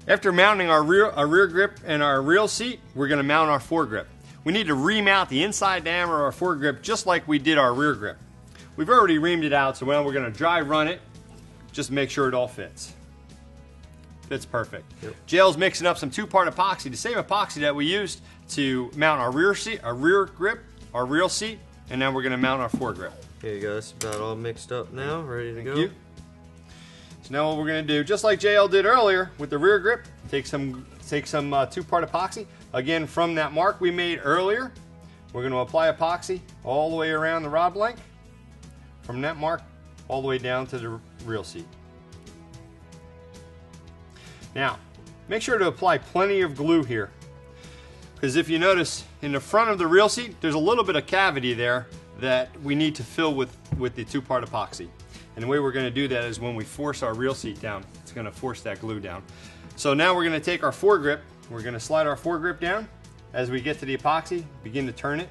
After mounting our rear grip and our reel seat, we're going to mount our foregrip. We need to remount the inside diameter of our foregrip just like we did our rear grip. We've already reamed it out, so now we're going to dry run it, just make sure it all fits. Fits perfect. Yep. JL's mixing up some 2-part epoxy, the same epoxy that we used to mount our rear grip, our reel seat, and now we're going to mount our foregrip. Here you go, it's about all mixed up now, ready to go. Thank you. So now what we're going to do, just like JL did earlier with the rear grip, take some 2-part epoxy. Again, from that mark we made earlier, we're going to apply epoxy all the way around the rod blank, from that mark all the way down to the reel seat. Now, make sure to apply plenty of glue here, because if you notice in the front of the reel seat, there's a little bit of cavity there that we need to fill with the 2-part epoxy. And the way we're going to do that is when we force our reel seat down, it's going to force that glue down. So now we're going to take our foregrip, we're going to slide our foregrip down. As we get to the epoxy, begin to turn it.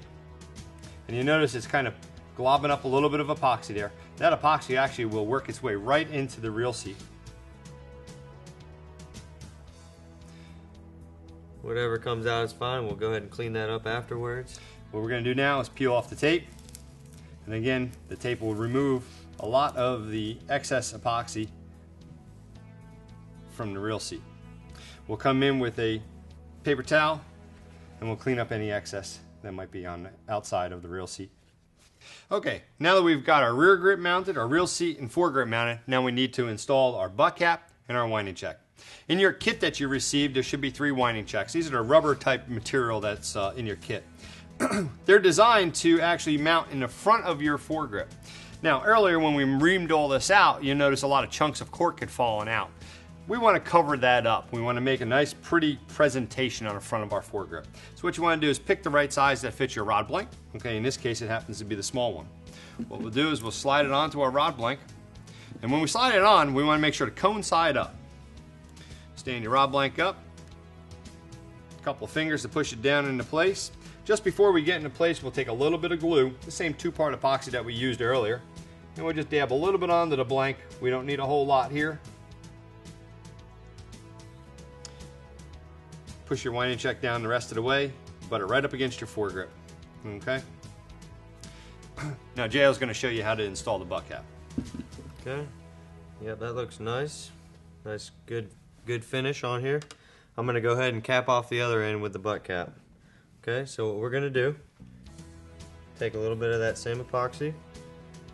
And you notice it's kind of globbing up a little bit of epoxy there. That epoxy actually will work its way right into the reel seat. Whatever comes out is fine. We'll go ahead and clean that up afterwards. What we're going to do now is peel off the tape. And again, the tape will remove a lot of the excess epoxy from the reel seat. We'll come in with a paper towel and we'll clean up any excess that might be on the outside of the reel seat. Okay, now that we've got our rear grip mounted, our reel seat and foregrip mounted, now we need to install our butt cap and our winding check. In your kit that you received, there should be 3 winding checks. These are the rubber type material that's in your kit. They're designed to actually mount in the front of your foregrip. Now earlier when we reamed all this out, you notice a lot of chunks of cork had fallen out. We want to cover that up. We want to make a nice pretty presentation on the front of our foregrip. So what you want to do is pick the right size that fits your rod blank. Okay, in this case it happens to be the small one. What we'll do is we'll slide it onto our rod blank. And when we slide it on, we want to make sure to cone side up. Stand your rod blank up. A couple of fingers to push it down into place. Just before we get into place, we'll take a little bit of glue, the same 2-part epoxy that we used earlier, and we'll just dab a little bit onto the blank. We don't need a whole lot here. Push your winding check down the rest of the way, butt it right up against your foregrip. Okay? Now JL's going to show you how to install the butt cap. Okay. Yeah, that looks nice. Nice, good finish on here. I'm going to go ahead and cap off the other end with the butt cap. Okay, so what we're going to do, take a little bit of that same epoxy,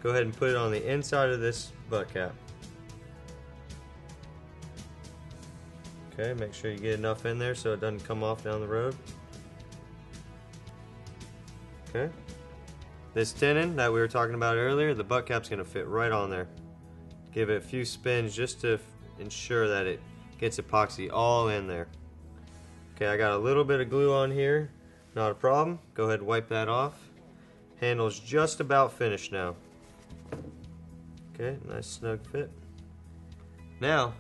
go ahead and put it on the inside of this butt cap. Okay, make sure you get enough in there so it doesn't come off down the road. Okay, this tenon that we were talking about earlier, the butt cap's going to fit right on there. Give it a few spins just to ensure that it gets epoxy all in there. Okay, I got a little bit of glue on here. Not a problem. Go ahead and wipe that off. Handle's just about finished now. Okay, nice snug fit. Now,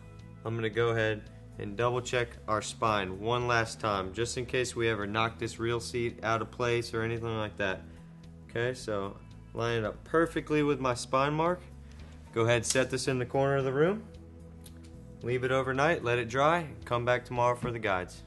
I'm going to go ahead and double check our spine one last time, just in case we ever knock this reel seat out of place or anything like that. Okay, so line it up perfectly with my spine mark. Go ahead and set this in the corner of the room. Leave it overnight, let it dry, come back tomorrow for the guides.